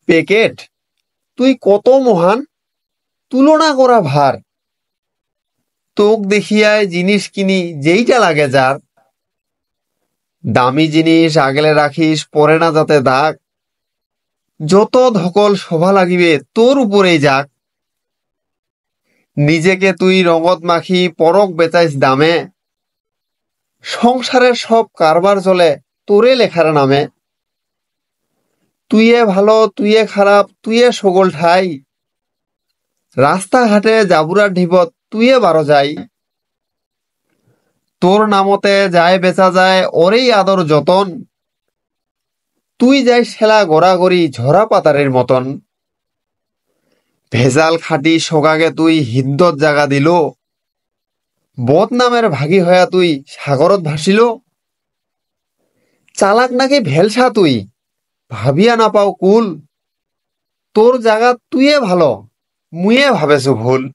Packet তুই কত মহান, তুলনা করা ভার। তোক দেখিয়ায় জিনিস কিনি যেইটা লাগে যার। দামি জিনিস আগলে রাখিস পরে না যাতে দাগ। যত ধকল শোভা লাগিবে তোর উপরেই যাক। নিজেকে তুই রঙত মাখি পরক বেচাইস দামে। সংসারের সব কারবার চলে তোরে লেখার নামে। তুইয়ে ভালো তুইয়ে খারাপ তুইয়ে সগল ঠাই। রাস্তাঘাটে জাবুরার ঢিপত তুইয়ে বারো যাই। তোর নামতে যায় বেচা যায় ওরেই আদর যতন। তুই যাই শেলা গড়াগড়ি ঝরা পাতারের মতন। ভেজাল খাটি সোগাগে তুই হিদ্দত জাগা দিল। বদনামের ভাগী হয়া তুই সাগরত ভাসিল। চালাক নাকি ভেলসা তুই, ভাবিয়া না পাও কুল। তোর জাগাত তুইয়ে ভালো, মুইয়ে ভাবেছু ভুল।